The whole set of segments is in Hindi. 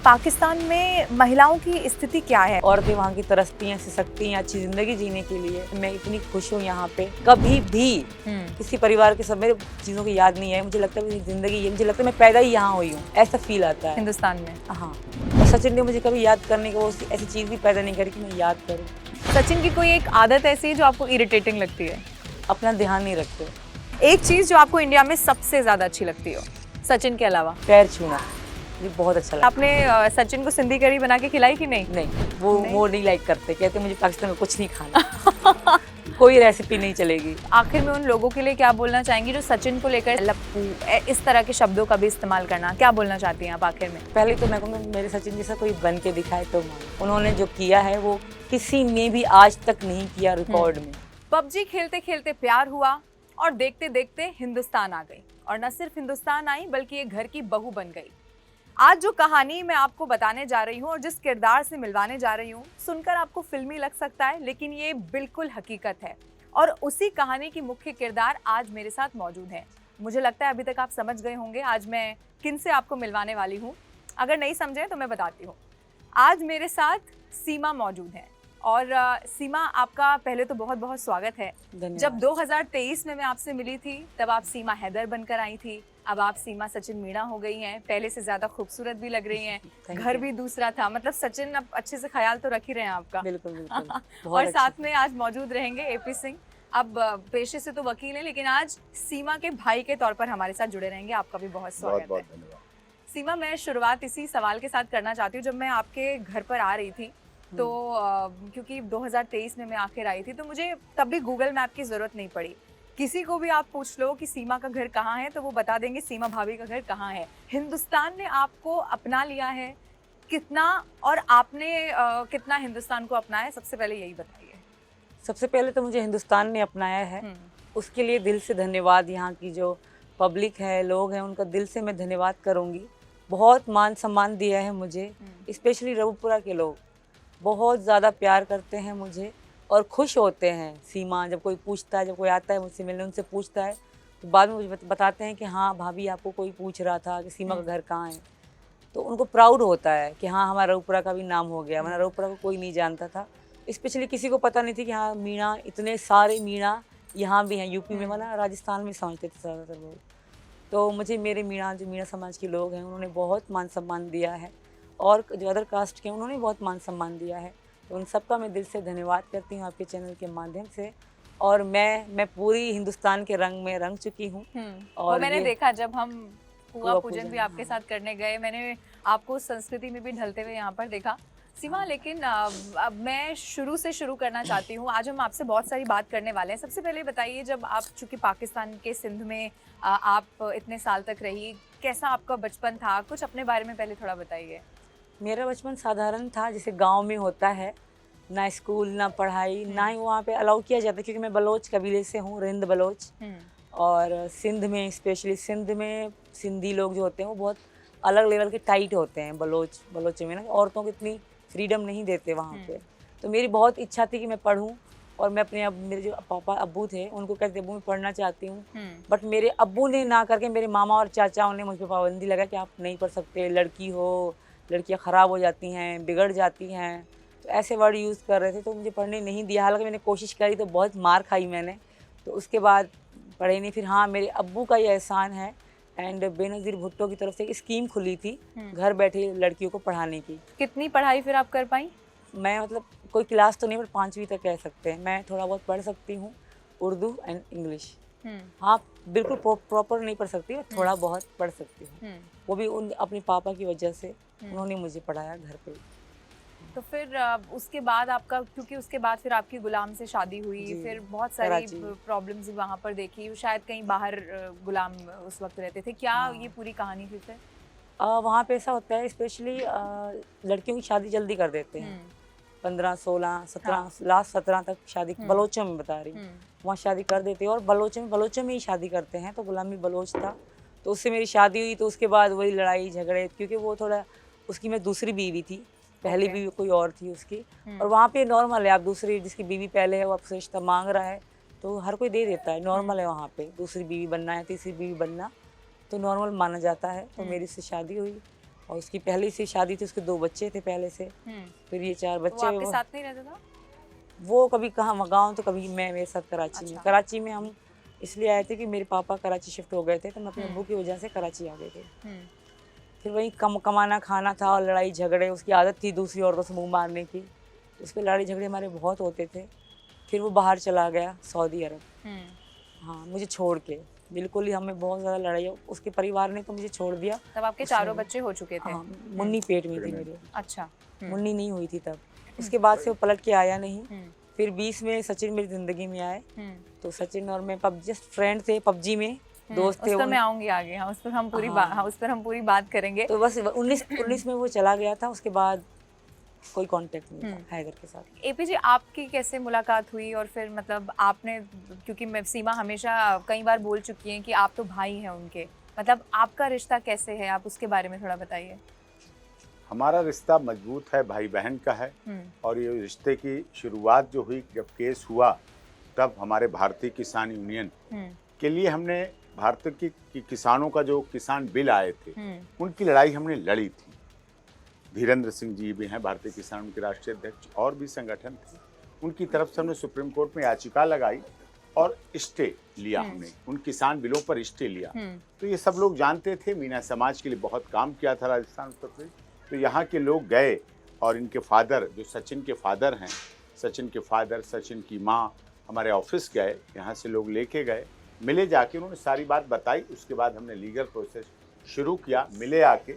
पाकिस्तान में महिलाओं की स्थिति क्या है? औरतें वहाँ की तरसती हैं, सिसकती हैं अच्छी ज़िंदगी जीने के लिए। मैं इतनी खुश हूँ यहाँ पे। कभी भी किसी परिवार के सब मेरे चीज़ों की याद नहीं है। मुझे लगता है मेरी ज़िंदगी ये, मुझे लगता है मैं पैदा ही यहाँ हुई हूँ, ऐसा फील आता है हिंदुस्तान में। हाँ। और सचिन ने मुझे कभी याद करने की वो ऐसी चीज़ भी पैदा नहीं करी कि मैं याद करूँ। सचिन की कोई एक आदत ऐसी है जो आपको इरिटेटिंग लगती है? अपना ध्यान नहीं रखते। एक चीज़ जो आपको इंडिया में सबसे ज़्यादा अच्छी लगती हो सचिन के अलावा? पैर छूना मुझे बहुत अच्छा लगता आपने सचिन को सिंधी कढ़ी बना के खिलाई कि नहीं? है। नहीं, वो नहीं लाइक करते, कहते मुझे पाकिस्तान में कुछ नहीं खाना। कोई रेसिपी नहीं चलेगी। आखिर में उन लोगों के लिए क्या बोलना चाहेंगी जो सचिन को लेकर लप्पू इस तरह के शब्दों का भी इस्तेमाल करना, क्या बोलना चाहती हैं आप आखिर में? पहले तो मैं कहूँगा मेरे सचिन जैसा कोई बन के दिखाए तो मानो। उन्होंने जो किया है वो किसी ने भी आज तक नहीं किया रिकॉर्ड में। पबजी खेलते खेलते प्यार हुआ और देखते देखते हिंदुस्तान आ गई, और न सिर्फ हिंदुस्तान आई बल्कि एक घर की बहू बन गई। आज जो कहानी मैं आपको बताने जा रही हूँ और जिस किरदार से मिलवाने जा रही हूँ, सुनकर आपको फिल्मी लग सकता है, लेकिन ये बिल्कुल हकीकत है। और उसी कहानी की मुख्य किरदार आज मेरे साथ मौजूद है। मुझे लगता है अभी तक आप समझ गए होंगे आज मैं किन से आपको मिलवाने वाली हूँ। अगर नहीं समझे तो मैं बताती हूँ। आज मेरे साथ सीमा मौजूद है। और सीमा, आपका पहले तो बहुत बहुत स्वागत है। जब 2023 में मैं आपसे मिली थी तब आप सीमा हैदर बनकर आई थी। अब आप सीमा सचिन मीणा हो गई हैं, पहले से ज़्यादा खूबसूरत भी लग रही हैं। घर भी दूसरा था, मतलब सचिन अब अच्छे से ख्याल तो रख ही रहे हैं आपका। बिल्कुल बिल्कुल। और साथ में आज मौजूद रहेंगे एपी सिंह। अब पेशे से तो वकील हैं, लेकिन आज सीमा के भाई के तौर पर हमारे साथ जुड़े रहेंगे। आपका भी बहुत स्वागत है। सीमा, मैं शुरुआत इसी सवाल के साथ करना चाहती हूँ। जब मैं आपके घर पर आ रही थी तो क्योंकि 2023 में मैं आखिर आई थी, तो मुझे तब भी गूगल मैप की ज़रूरत नहीं पड़ी। किसी को भी आप पूछ लो कि सीमा का घर कहाँ है तो वो बता देंगे सीमा भाभी का घर कहाँ है। हिंदुस्तान ने आपको अपना लिया है कितना, और आपने कितना हिंदुस्तान को अपनाया, सबसे पहले यही बताइए। सबसे पहले तो मुझे हिंदुस्तान ने अपनाया है, उसके लिए दिल से धन्यवाद। यहाँ की जो पब्लिक है, लोग हैं, उनका दिल से मैं धन्यवाद करूँगी। बहुत मान सम्मान दिया है मुझे, स्पेशली रघुपुरा के लोग बहुत ज़्यादा प्यार करते हैं मुझे और खुश होते हैं। सीमा जब कोई पूछता है, जब कोई आता है मुझसे मिलने, उनसे पूछता है तो बाद में मुझे बताते हैं कि हाँ भाभी आपको कोई पूछ रहा था कि सीमा का घर कहाँ है, तो उनको प्राउड होता है कि हाँ हमारा रघुपुरा का भी नाम हो गया। वरना रघुपुरा को कोई नहीं जानता था, स्पेशली किसी को पता नहीं थी कि हाँ मीणा, इतने सारे मीणा यहाँ भी हैं यूपी में, वरना राजस्थान में समझते थे ज़्यादातर लोग। तो मुझे मेरे मीणा, जो मीणा समाज के लोग हैं, उन्होंने बहुत मान सम्मान दिया है, और जो अदर कास्ट के उन्होंने बहुत मान सम्मान दिया है। तो उन सबका मैं दिल से धन्यवाद करती हूँ आपके चैनल के माध्यम से। और मैं पूरी हिंदुस्तान के रंग में रंग चुकी हूँ। और मैंने देखा जब हम पुआ पूजन भी आपके साथ करने गए, मैंने आपको उस संस्कृति में भी ढलते हुए यहाँ पर देखा। सीमा, लेकिन अब मैं शुरू से शुरू करना चाहती हूँ। आज हम आपसे बहुत सारी बात करने वाले हैं। सबसे पहले बताइए, जब आप चूँकि पाकिस्तान के सिंध में आप इतने साल तक रही, कैसा आपका बचपन था? कुछ अपने बारे में पहले थोड़ा बताइए। मेरा बचपन साधारण था, जैसे गांव में होता है, ना स्कूल ना पढ़ाई, ना ही वहाँ पे अलाउ किया जाता, क्योंकि मैं बलोच कबीले से हूँ, रिंद बलोच। और सिंध में, स्पेशली सिंध में सिंधी लोग जो होते हैं वो बहुत अलग लेवल के टाइट होते हैं। बलोच में ना औरतों को इतनी फ्रीडम नहीं देते वहाँ पे। तो मेरी बहुत इच्छा थी कि मैं पढ़ूँ, और मैं अपने मेरे जो पापा अब्बू थे उनको कहते अब्बू मैं पढ़ना चाहती हूँ, बट मेरे अब्बू ने ना करके मेरे मामा और चाचाओं ने मुझ पर पाबंदी लगा कि आप नहीं पढ़ सकते, लड़की हो, लड़कियां ख़राब हो जाती हैं, बिगड़ जाती हैं, तो ऐसे वर्ड यूज़ कर रहे थे। तो मुझे पढ़ने नहीं दिया। हालांकि मैंने कोशिश करी तो बहुत मार खाई मैंने, तो उसके बाद पढ़े नहीं। फिर हाँ, मेरे अब्बू का ये एहसान है, एंड बेनज़ीर भुट्टो की तरफ से एक स्कीम खुली थी घर बैठे लड़कियों को पढ़ाने की। कितनी पढ़ाई फिर आप कर पाई? मैं मतलब कोई क्लास तो नहीं, पर 5वीं तक कह सकते हैं। मैं थोड़ा बहुत पढ़ सकती हूँ, उर्दू एंड इंग्लिश। हाँ, बिल्कुल प्रॉपर नहीं पढ़ सकती, थोड़ा बहुत पढ़ सकती हूँ। वो भी उन अपने पापा की वजह से, उन्होंने मुझे पढ़ाया घर पे। तो फिर उसके बाद आपका, क्योंकि उसके बाद फिर आपकी गुलाम से शादी हुई, फिर बहुत सारी प्रॉब्लम्स वहाँ पर देखी, शायद कहीं बाहर गुलाम उस वक्त रहते थे, क्या ये पूरी कहानी थी फिर? वहाँ पे ऐसा होता है, स्पेशली लड़कियों की शादी जल्दी कर देते हैं। 15, 16, 17, लास्ट 17 तक शादी, बलोचों में बता रही हूँ, वहाँ शादी कर देते हैं। और बलोचों में ही शादी करते हैं। तो गुलामी बलोच था, तो उससे मेरी शादी हुई। तो उसके बाद वही लड़ाई झगड़े, क्योंकि वो थोड़ा, उसकी मैं दूसरी बीवी थी, पहली बीवी कोई और थी उसकी। और वहाँ पे नॉर्मल है, आप दूसरी, जिसकी बीवी पहले है वो आपसे रिश्ता मांग रहा है तो हर कोई दे देता है, नॉर्मल है वहाँ पे। दूसरी बीवी बनना है, तीसरी बीवी बनना तो नॉर्मल माना जाता है। तो मेरी से शादी हुई, और उसकी पहले से शादी थी, उसके 2 बच्चे थे पहले से, फिर ये 4 तो बच्चे। वो आपके साथ नहीं रहता था? वो कभी कहाँ गाँव, तो कभी मैं मेरे साथ कराची में। अच्छा। कराची में हम इसलिए आए थे कि मेरे पापा कराची शिफ्ट हो गए थे, तो मैं अपने हम्म। अब्बू की वजह से कराची आ गए थे। हम्म। फिर वही कमाना खाना था और लड़ाई झगड़े, उसकी आदत थी दूसरी औरतों से मुंह मारने की, तो उस पर लड़ाई झगड़े हमारे बहुत होते थे। फिर वो बाहर चला गया सऊदी अरब, हाँ, मुझे छोड़ के। बिल्कुल ही हमें बहुत ज़्यादा लड़ाई, उसके परिवार ने तो मुझे छोड़ दिया। तब आपके चारों बच्चे हो चुके थे? हाँ, मुन्नी पेट में थी मेरे, अच्छा। मुन्नी नहीं हुई थी तब। उसके बाद से वो पलट के आया नहीं। फिर 20 में सचिन मेरी ज़िंदगी में आए, तो सचिन और मैं जस्ट फ्रेंड थे, पबजी में दोस्त थे। उस पर मैं आऊंगी आगे, हाँ, उस पर हम पूरी बात करेंगे। तो बस 19 में वो चला गया था, उसके बाद कोई कांटेक्ट नहीं था हैदर के साथ। एपी जी, आपकी कैसे मुलाकात हुई? और फिर मतलब आपने, क्योंकि मैं सीमा हमेशा कई बार बोल चुकी हैं कि आप तो भाई हैं उनके, मतलब आपका रिश्ता कैसे है, आप उसके बारे में थोड़ा बताइए। हमारा रिश्ता मजबूत है, भाई बहन का है। और ये रिश्ते की शुरुआत जो हुई, जब केस हुआ, तब हमारे भारतीय किसान यूनियन के लिए हमने भारत की किसानों का जो किसान बिल आए थे, उनकी लड़ाई हमने लड़ी थी। धीरेन्द्र सिंह जी भी हैं भारतीय किसान के राष्ट्रीय अध्यक्ष, और भी संगठन थे, उनकी तरफ से हमने सुप्रीम कोर्ट में याचिका लगाई और स्टे लिया। हमने उन किसान बिलों पर स्टे लिया। तो ये सब लोग जानते थे, मीना समाज के लिए बहुत काम किया था राजस्थान उत्तर प्रदेश। तो यहाँ के लोग गए और इनके फादर, जो सचिन के फादर हैं, सचिन के फादर, सचिन की माँ हमारे ऑफिस गए, यहाँ से लोग लेके गए, मिले, जाके उन्होंने सारी बात बताई। उसके बाद हमने लीगल प्रोसेस शुरू किया। मिले, आके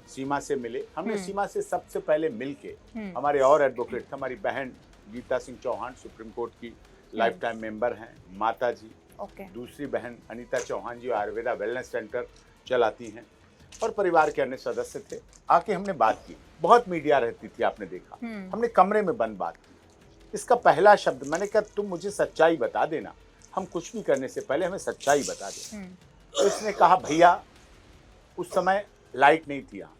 सीमा से मिले। हमने सीमा से सबसे पहले मिल के, हमारे और एडवोकेट, हमारी बहन गीता सिंह चौहान सुप्रीम कोर्ट की लाइफ टाइम मेंबर हैं, माता जी, दूसरी बहन अनीता चौहान जी आयुर्वेदा वेलनेस सेंटर चलाती हैं, और परिवार के अन्य सदस्य थे। आके हमने बात की। बहुत मीडिया रहती थी, आपने देखा। हमने कमरे में बंद बात की। इसका पहला शब्द मैंने कहा, तुम मुझे सच्चाई बता देना, हम कुछ भी करने से पहले हमें सच्चाई बता देना। तो इसने कहा, भैया उस समय लाइट नहीं थी, यहाँ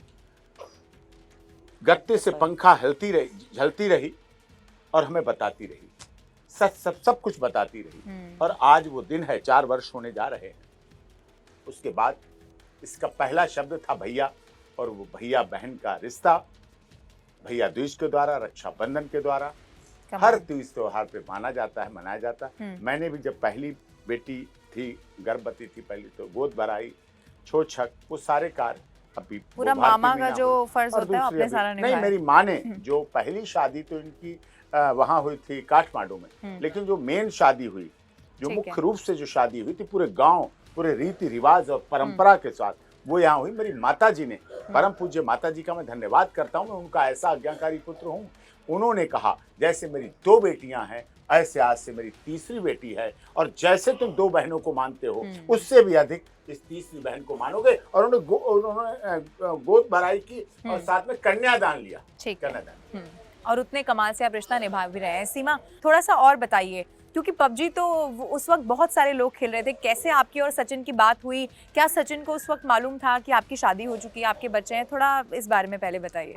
गत्ते से पंखा झलती रही और हमें बताती रही, सब कुछ बताती रही। और आज वो दिन है, 4 वर्ष होने जा रहे हैं। उसके बाद इसका पहला शब्द था भैया, और वो भैया बहन का रिश्ता भैया दूज के द्वारा, रक्षाबंधन के द्वारा, हर तीज त्योहार पे माना जाता है, मनाया जाता है। मैंने भी जब पहली बेटी थी, गर्भवती थी पहली, तो गोद भराई, छोछक, वो सारे कार्य अभी पूरा मामा का जो फर्ज होता है अपने सारा निभाया। नहीं, मेरी माँ ने जो पहली शादी तो इनकी वहाँ हुई थी काठमांडू में, लेकिन जो मेन शादी हुई, जो मुख्य रूप से जो शादी हुई थी पूरे गांव, पूरे रीति रिवाज और परंपरा के साथ, वो यहाँ हुई। मेरी माता जी ने, परम पूज्य माता जी का मैं धन्यवाद करता हूँ, मैं उनका ऐसा आज्ञाकारी पुत्र हूँ। उन्होंने कहा, जैसे मेरी 2 बेटियां हैं, ऐसे आज से मेरी तीसरी बेटी है, और जैसे तुम 2 बहनों को मानते हो, उससे भी अधिक इस तीसरी बहन को मानोगे। और उन्होंने गोद भराई की और साथ में कन्यादान लिया। कन्यादान। और उतने कमाल से आप रिश्ता निभा भी रहे हैं। सीमा, थोड़ा सा और बताइए, क्योंकि पबजी तो उस वक्त बहुत सारे लोग खेल रहे थे, कैसे आपकी और सचिन की बात हुई? क्या सचिन को उस वक्त मालूम था कि आपकी शादी हो चुकी है, आपके बच्चे हैं? थोड़ा इस बारे में पहले बताइए।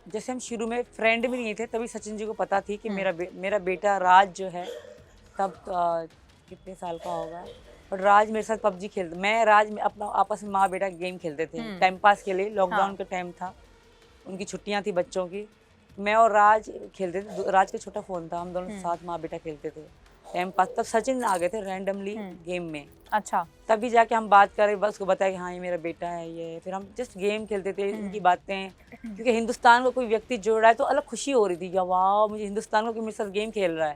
जैसे हम शुरू में फ्रेंड भी नहीं थे, तभी सचिन जी को पता थी कि मेरा बेटा राज जो है, तब कितने साल का होगा, और राज मेरे साथ पबजी खेलते, मैं राज में अपना आपस में माँ बेटा गेम खेलते थे टाइम पास के लिए। लॉकडाउन का टाइम था, उनकी छुट्टियाँ थी बच्चों की, मैं और राज खेलते थे। राज का छोटा फ़ोन था, हम दोनों साथ माँ बेटा खेलते थे टाइम पास। तब सचिन आ गए थे रैंडमली गेम में। अच्छा। तभी जाके हम बात करें, बस उसको बताया कि हाँ ये मेरा बेटा है ये। फिर हम जस्ट गेम खेलते थे, उनकी बातें, क्योंकि हिंदुस्तान को कोई व्यक्ति जोड़ रहा है तो अलग खुशी हो रही थी कि वाह, मुझे हिंदुस्तान को कोई मेरे साथ गेम खेल रहा है।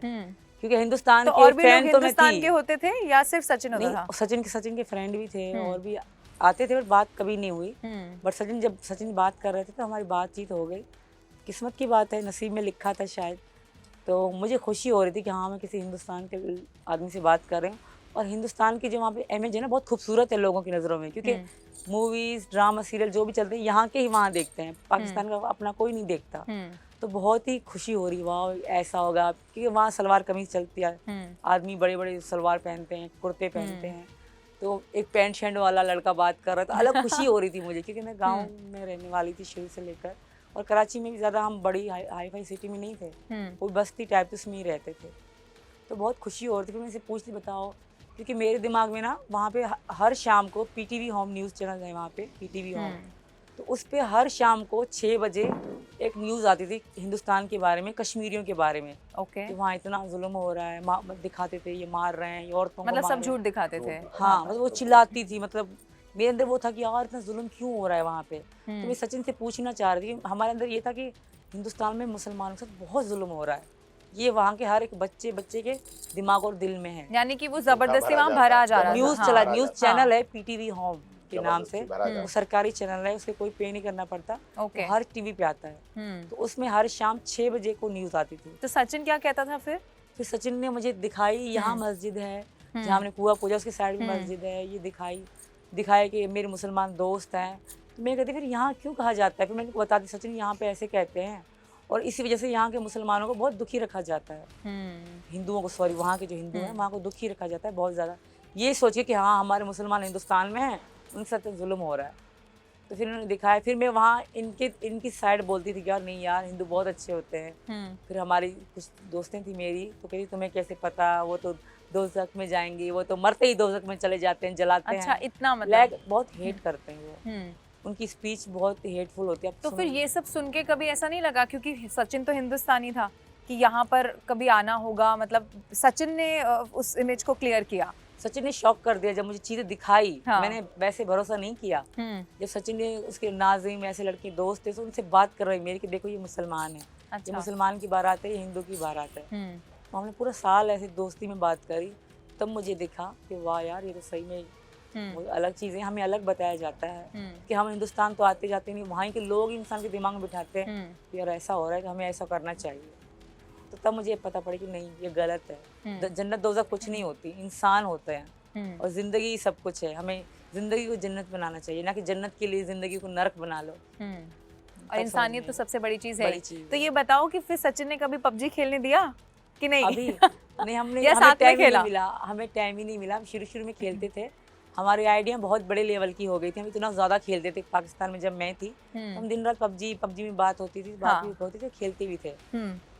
क्योंकि हिंदुस्तान तो के और भी फैन लोग तो मैं हिंदुस्तान थी। के होते थे या सिर्फ सचिन होता था? सचिन के फ्रेंड भी थे, और भी आते थे, बट बात कभी नहीं हुई। बट जब सचिन बात कर रहे थे तो हमारी बातचीत हो गई। किस्मत की बात है, नसीब में लिखा था शायद। तो मुझे खुशी हो रही थी कि हाँ, मैं किसी हिंदुस्तान के आदमी से बात कर रहे हूँ। और हिंदुस्तान की जो वहाँ पे इमेज है ना, बहुत खूबसूरत है लोगों की नज़रों में, क्योंकि मूवीज़, ड्रामा, सीरियल जो भी चलते हैं यहाँ के ही वहाँ देखते हैं, पाकिस्तान का अपना कोई नहीं देखता। तो बहुत ही खुशी हो रही, वाह ऐसा होगा, क्योंकि वहाँ सलवार कमीज चलती है, आदमी बड़े बड़े सलवार पहनते हैं, कुर्ते पहनते हैं, तो एक पैंट शर्ट वाला लड़का बात कर रहा था, अलग खुशी हो रही थी मुझे, क्योंकि मैं गाँव में रहने वाली थी शुरू से लेकर। और कराची में भी ज़्यादा हम बड़ी हाई फाई सिटी में नहीं थे, कोई बस्ती टाइप तो उसमें ही रहते थे। तो बहुत खुशी हो रही थी। फिर मैं इसे पूछती, बताओ, क्योंकि मेरे दिमाग में ना वहाँ पे हर शाम को PTV होम न्यूज़ चैनल है, वहाँ पे PTV होम, तो उस पे हर शाम को 6 बजे एक न्यूज़ आती थी हिंदुस्तान के बारे में, कश्मीरियों के बारे में, ओके। कि वहाँ इतना जुल्म हो रहा है, दिखाते थे ये मार रहे हैं, ये औरतों को मतलब मार सब रहे झूठ हैं। दिखाते थे। हाँ, मतलब वो चिल्लाती थी, मतलब मेरे अंदर वो था कि यार इतना जुल्म क्यों हो रहा है वहाँ पे। तो मैं सचिन से पूछना चाह रही थी, हमारे अंदर ये था कि हिंदुस्तान में मुसलमानों के साथ बहुत जुल्म हो रहा है, ये वहाँ के हर एक बच्चे के दिमाग और दिल में है। यानी कि वो जबरदस्ती वहाँ भरा जा रहा था। न्यूज़ हाँ। चला, न्यूज़ चैनल है पीटीवी होम के नाम से, जबरदस्ती वो सरकारी चैनल है, उसे कोई पे नहीं करना पड़ता, ओके। हर टीवी पे आता है। तो उसमें हर शाम 6 बजे को न्यूज़ आती थी। तो सचिन क्या कहता था फिर? फिर सचिन ने मुझे दिखाई, यहाँ मस्जिद है जहाँ हमने कुआं पूजा, उसके साइड में मस्जिद है, ये दिखाया कि मेरे मुसलमान दोस्त हैं। तो मैं कहती फिर यहाँ क्यों कहा जाता है, फिर मैंने बताती सचिन यहाँ पे ऐसे कहते हैं, और इसी वजह से यहाँ के मुसलमानों को बहुत दुखी रखा जाता है, हिंदुओं को, सॉरी वहाँ के जो हिंदू हैं वहाँ को दुखी रखा जाता है बहुत ज़्यादा, ये सोचिए कि हाँ हमारे मुसलमान हिंदुस्तान में हैं, उनके साथ जुल्म हो रहा है। तो फिर उन्होंने दिखाया, फिर मैं वहाँ इनकी साइड बोलती थी कि यार नहीं यार हिंदू बहुत अच्छे होते हैं। फिर हमारी कुछ दोस्तें थी मेरी, तो कही तुम्हें कैसे पता, वो तो दोज़ख में जाएंगी, वो तो मरते ही दोज़ख में चले जाते हैं, जलाते हैं। अच्छा, इतना मतलब बहुत हेट करते हैं वो, उनकी स्पीच बहुत हेटफुल होती है। तो फिर ये सब सुन के कभी ऐसा नहीं लगा, क्योंकि सचिन तो हिंदुस्तानी था, कि यहाँ पर कभी आना होगा, मतलब सचिन ने उस इमेज को क्लियर किया? सचिन ने शॉक कर दिया जब मुझे चीजें दिखाई। हाँ। मैंने वैसे भरोसा नहीं किया। जब सचिन ने, उसके नाज़िम ऐसे लड़के दोस्त थे, तो उनसे बात कर रही मेरी कि देखो ये मुसलमान है, अच्छा। ये मुसलमान की बारात है, ये हिंदू की बारात है। तो हमने पूरा साल ऐसे दोस्ती में बात करी, तब मुझे दिखा कि वाह यार ये तो सही में वो अलग चीज़ें, हमें अलग बताया जाता है कि हम हिंदुस्तान तो आते जाते नहीं, वहाँ के लोग इंसान के दिमाग में बिठाते हैं कि यार ऐसा हो रहा है कि हमें ऐसा करना चाहिए। तो तब मुझे पता पड़ा कि नहीं ये गलत है, जन्नत दोज़ख कुछ नहीं होती, इंसान होते हैं, और ज़िंदगी सब कुछ है, हमें ज़िंदगी को जन्नत बनाना चाहिए, ना कि जन्नत के लिए ज़िंदगी को नरक बना लो। और इंसानियत तो सबसे बड़ी चीज़ है। तो ये बताओ कि फिर सचिन ने कभी पबजी खेलने दिया कि नहीं? अभी नहीं, हमने या हमें साथ में टाइम ही खेला? नहीं मिला, हमें टाइम ही नहीं मिला। हम शुरू में खेलते थे, हमारी आइडिया बहुत बड़े लेवल की हो गई थी, हम इतना ज़्यादा खेलते थे। पाकिस्तान में जब मैं थी, हम दिन रात पबजी में बात होती थी, बात भी होती थी, खेलते भी थे।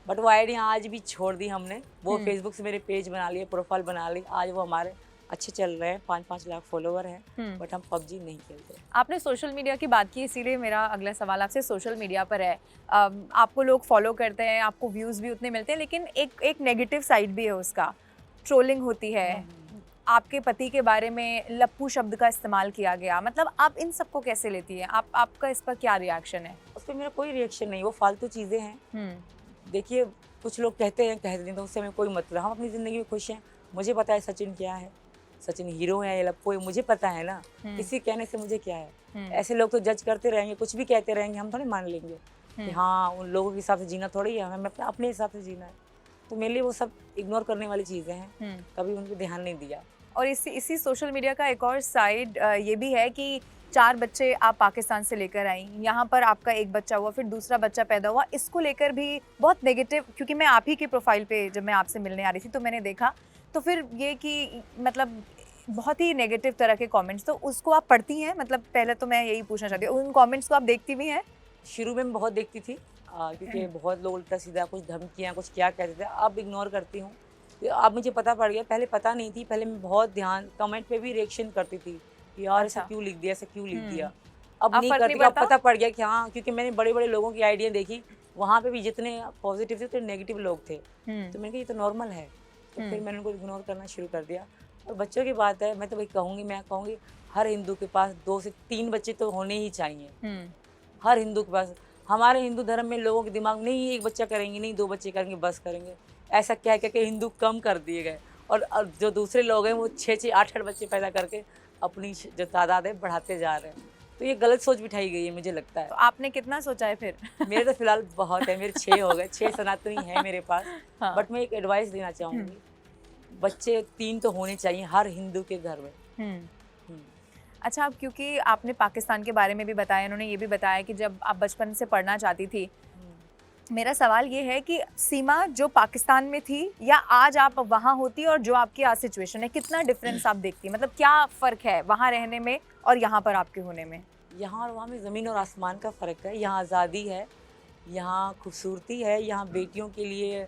बट वो आइडिया आज भी छोड़ दी हमने। वो फेसबुक से मेरे पेज बना लिए, प्रोफाइल बना ली, आज वो हमारे अच्छे चल रहे हैं, 5-5 लाख फॉलोवर हैं, बट हम पबजी नहीं खेलते। आपने सोशल मीडिया की बात की, इसीलिए मेरा अगला सवाल आपसे सोशल मीडिया पर है। आपको लोग फॉलो करते हैं, आपको व्यूज़ भी उतने मिलते हैं, लेकिन एक नेगेटिव साइड भी है उसका, ट्रोलिंग होती है, आपके पति के बारे में लप्पू शब्द का इस्तेमाल किया गया, मतलब आप इन सबको कैसे लेती हैं? आपका इस पर क्या रिएक्शन है? उस पर मेरा कोई रिएक्शन नहीं, वो फालतू चीज़ें हैं। देखिए कुछ लोग कहते हैं तो उससे हमें कोई मतलब, हम अपनी ज़िंदगी में खुश हैं। मुझे पता है सचिन क्या है, सचिन हीरो है या लप्पू है, मुझे पता है ना, किसी कहने से मुझे क्या है। ऐसे लोग तो जज करते रहेंगे, कुछ भी कहते रहेंगे, हम थोड़ी मान लेंगे कि हाँ उन लोगों के हिसाब से जीना थोड़ी है, हमें अपने हिसाब से जीना है। तो मेरे लिए वो सब इग्नोर करने वाली चीज़ें हैं, कभी उन पर ध्यान नहीं दिया। और इसी सोशल मीडिया का एक और साइड ये भी है कि 4 बच्चे आप पाकिस्तान से लेकर आई, यहाँ पर आपका एक बच्चा हुआ, फिर दूसरा बच्चा पैदा हुआ, इसको लेकर भी बहुत नेगेटिव, क्योंकि मैं आप ही के प्रोफाइल पे जब मैं आपसे मिलने आ रही थी तो मैंने देखा, तो फिर ये कि मतलब बहुत ही नेगेटिव तरह के कमेंट्स, तो उसको आप पढ़ती हैं? मतलब पहले तो मैं यही पूछना चाहती हूँ, उन कमेंट्स को आप देखती भी हैं? शुरू में बहुत देखती थी, क्योंकि बहुत लोग उल्टा सीधा कुछ धमकियाँ कुछ क्या कहते थे, अब इग्नोर करती हूँ। अब मुझे पता पड़ गया, पहले पता नहीं थी, पहले मैं बहुत ध्यान कमेंट पे भी रिएक्शन करती थी कि यार ऐसा क्यों लिख दिया, ऐसा क्यों लिख दिया। अब नहीं करती, अब पता पड़ गया कि हाँ, क्योंकि मैंने बड़े बड़े लोगों की आइडिया देखी, वहाँ पे भी जितने पॉजिटिव थे उतने नेगेटिव लोग थे, तो मैंने कहा ये तो नॉर्मल है, तो फिर मैंने उनको इग्नोर करना शुरू कर दिया। और बच्चों की बात है, मैं तो वही कहूँगी हर हिंदू के पास 2 से 3 बच्चे तो होने ही चाहिए, हर हिंदू के पास। हमारे हिंदू धर्म में लोगों के दिमाग में नहीं 1 बच्चा करेंगे, नहीं 2 बच्चे करेंगे, बस करेंगे, ऐसा क्या है कि हिंदू कम कर दिए गए, और जो दूसरे लोग हैं वो 6-6, 8-8 बच्चे पैदा करके अपनी जो तादाद है बढ़ाते जा रहे हैं। तो ये गलत सोच बिठाई गई है, मुझे लगता है। तो आपने कितना सोचा है फिर? मेरे तो फिलहाल बहुत है, मेरे 6 हो गए, 6 सनातनी है मेरे पास। हाँ। बट मैं एक एडवाइस देना चाहूँगी, बच्चे 3 तो होने चाहिए हर हिंदू के घर में। अच्छा, अब क्योंकि आपने पाकिस्तान के बारे में भी बताया, उन्होंने ये भी बताया कि जब आप बचपन से पढ़ना चाहती थी, मेरा सवाल ये है कि सीमा जो पाकिस्तान में थी या आज आप वहाँ होती और जो आपकी आज सिचुएशन है, कितना डिफरेंस आप देखती हैं? मतलब क्या फ़र्क है वहाँ रहने में और यहाँ पर आपके होने में? यहाँ और वहाँ में ज़मीन और आसमान का फ़र्क है। यहाँ आज़ादी है, यहाँ खूबसूरती है, यहाँ बेटियों के लिए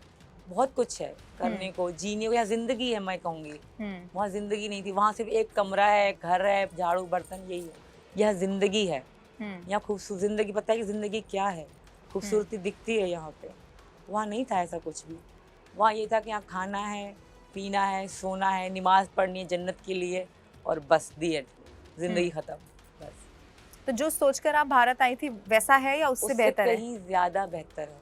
बहुत कुछ है करने को, जीने को, यहाँ ज़िंदगी है, मैं कहूँगी। वहाँ ज़िंदगी नहीं थी, वहाँ सिर्फ एक कमरा है, घर है, झाड़ू बर्तन, यही है। यह ज़िंदगी है, यहाँ खूबसूरत जिंदगी, पता है कि जिंदगी क्या है, खूबसूरती दिखती है यहाँ पे। वहाँ नहीं था ऐसा कुछ भी। वहाँ ये था कि यहाँ खाना है, पीना है, सोना है, नमाज पढ़नी है जन्नत के लिए, और बस दी एंड, जिंदगी खत्म बस। तो जो सोचकर आप भारत आई थी वैसा है या उससे बेहतर है? कहीं ज्यादा बेहतर है।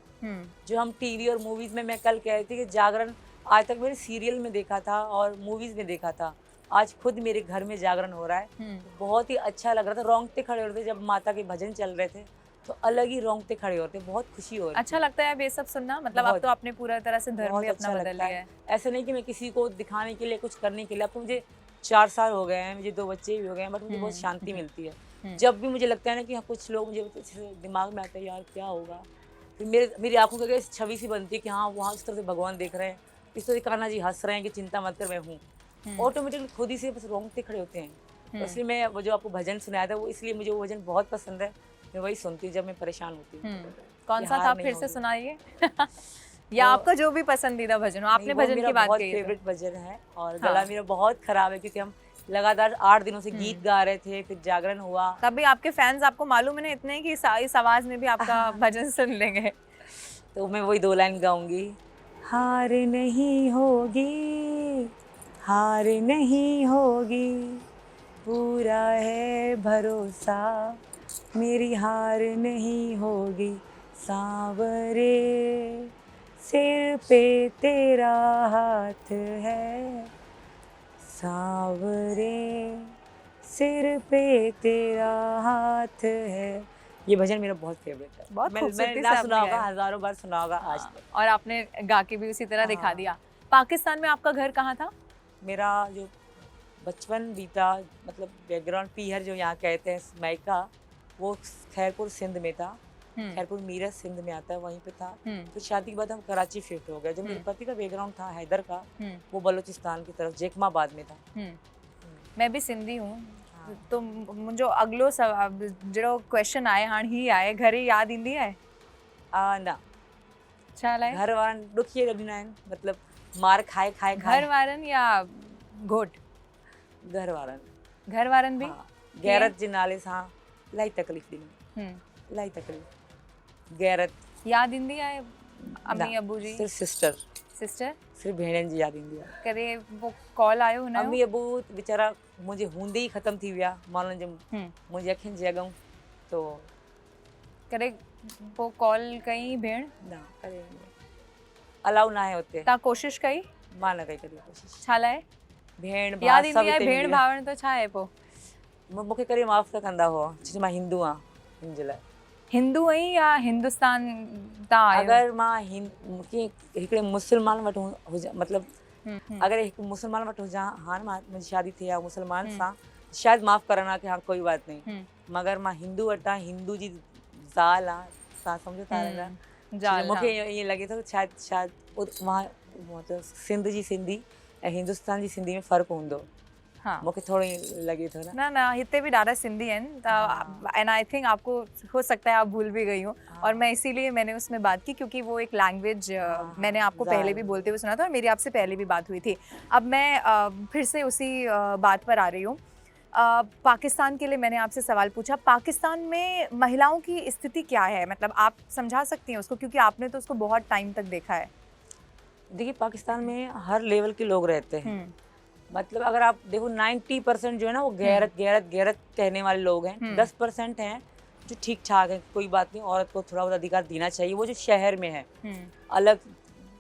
जो हम टीवी और मूवीज में, मैं कल कह रही थी कि जागरण आज तक मैंने सीरियल में देखा था और मूवीज में देखा था, आज खुद मेरे घर में जागरण हो रहा है। बहुत ही अच्छा लग रहा था, रोंगटे खड़े हो रहे थे जब माता के भजन चल रहे थे, तो अलग ही रोंगटे खड़े होते, बहुत खुशी हो रही। अच्छा लगता है अब ये सब सुनना, मतलब अब तो आपने पूरा तरह से धर्म भी अपना बदल लिया है। ऐसा नहीं कि मैं किसी को दिखाने के लिए, कुछ करने के लिए, अब तो मुझे 4 साल हो गए हैं, मुझे 2 बच्चे भी हो गए हैं, बट मुझे बहुत शांति मिलती है। जब भी मुझे लगता है ना कि हाँ कुछ लोग, मुझे दिमाग में आता है यार क्या होगा, फिर मेरी आंखों के आगे छवि सी बनती है कि हाँ वहाँ उस तरह से भगवान देख रहे हैं, इस तरह से कान्हा जी हंस रहे हैं कि चिंता मत कर मैं हूँ, ऑटोमेटिकली खुद ही से बस रोंगटे खड़े होते हैं। तो इसलिए मैं वो जो आपको भजन सुनाया था, वो इसलिए मुझे वो भजन बहुत पसंद है, मैं वही सुनती हूँ जब मैं परेशान होती हूँ। कौन सा था, फिर से सुनाइए? या आपका जो भी पसंदीदा भजन हो, आपने भजन की बात कही है। फेवरेट भजन है, और गला मेरा बहुत खराब है क्योंकि हम लगातार 8 दिनों से गीत गा रहे थे, फिर जागरण हुआ। तभी आपके फैंस, आपको मालूम है ना इतने कि इस आवाज में भी आपका भजन सुन लेंगे। तो मैं वही 2 लाइन गाऊंगी। हार नहीं होगी, हार नहीं होगी, पूरा है भरोसा, मेरी हार नहीं होगी, सांवरे सिर पे तेरा हाथ है, सांवरे सिर पे तेरा हाथ है। ये भजन मेरा बहुत फेवरेट है। बहुत मैंने ना सुना होगा, हजारों बार सुना होगा आज तक। और आपने गा के भी उसी तरह दिखा दिया। पाकिस्तान में आपका घर कहाँ था? मेरा जो बचपन बीता, मतलब बैकग्राउंड पीहर जो यहाँ कहते हैं मायका, वो खैरपुर सिंध में था। खैरपुर मीरत सिंध में आता है, वहीं पे था। तो शादी के बाद हम कराची शिफ्ट हो गए। जो मेरे पति का बैकग्राउंड था हैदर का, वो बलूचिस्तान की तरफ जेकमाबाद में था। मैं भी सिंधी हूँ। तो मुझे अगलो जो क्वेश्चन आए हाण ही आए, घर याद ईंदी है? ना छा लाए घर वारन दुखी लॻंदा आहिनि, मतलब मार खाए खाए घर वारन या घोट? घर वारन। घर वारन भी गैरत जे नाले सां इलाही तकलीफ़ ॾिनी, इलाही तकलीफ़। गैरत याद ईंदी आहे अम्मी अबू जी? सिर्फ सिस्टर सिर्फ भेणनि जी याद ईंदी आहे। कॾहिं वो कॉल आयो हुन? अम्मी अबू वीचारा मुंहिंजे हूंदे ई ख़तम थी विया, माण्हुनि जे मुंहिंजी अखियुनि जे अॻियां। तो कॾहिं वो कॉल कई भेण? न करे अलाउ न आहे हुते। तव्हां कोशिशि कई? मां न कई कॾहिं कोशिशि। छा लाइ? भेण याद ईंदी आहे भेण भावण तो छा आहे पोइ? मूंखे करे माफ़ त कंदा हुआ, छो मां हिंदू आहियां, हिन जे लाइ। हिंदू आहीं या हिंदुस्तान तां आहियो? अगर मां हिकिड़े मुस्लमान वटि हुजां, मतलब अगर हिकु मुस्लमान वटि हुजां, हाणे मां मुंहिंजी शादी थी आहे मुस्लमान सां, शायदि माफ़ करना कि हाँ कोई बात नहीं। मगर मां हिंदू वटि आहियां, हिंदू जी ज़ाल आहे, तव्हां सम्झो था। मूंखे ईअं लॻे थो शायदि वहाँ मतलब सिंध जी सिंधी ऐं हिंदुस्तान जी सिंधी में फ़र्क़ु हूंदो। मूंखे थोड़ो ईअं लॻे थो ना। ना हिते भी ॾाढा सिंधी आहिनि, एंड आई थिंक आपको हो सकता है आप भूल भी गई हो। और मैं इसीलिए मैंने उसमें बात की क्योंकि वो एक लैंग्वेज मैंने आपको पहले भी बोलते हुए सुना था और मेरी आपसे पहले भी बात हुई थी। अब मैं फिर से उसी बात पर आ रही हूँ। पाकिस्तान के लिए मैंने आपसे सवाल पूछा, पाकिस्तान में महिलाओं की स्थिति क्या है, मतलब आप समझा सकती हैं उसको, क्योंकि आपने तो उसको बहुत टाइम तक देखा है। देखिए पाकिस्तान में हर लेवल के लोग रहते हैं। मतलब अगर आप देखो 90% जो है ना वो गैरत गैरत गैरत कहने वाले लोग हैं। 10% हैं जो ठीक ठाक है, कोई बात नहीं, औरत को थोड़ा बहुत अधिकार देना चाहिए। वो जो शहर में है अलग,